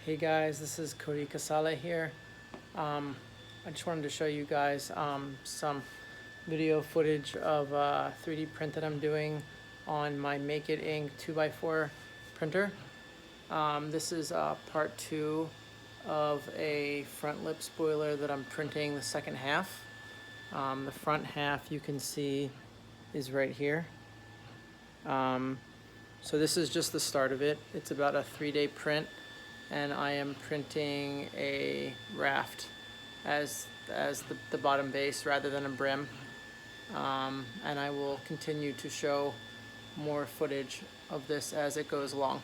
Hey guys, this is Cody Casale here. I just wanted to show you guys some video footage of a 3D print that I'm doing on my MAKEiT 2x4 printer. This is part 2 of a front lip spoiler that I'm printing the second half. The front half you can see is right here. So this is just the start of it. It's about a 3-day print, and I am printing a raft as the bottom base rather than a brim. And I will continue to show more footage of this as it goes along.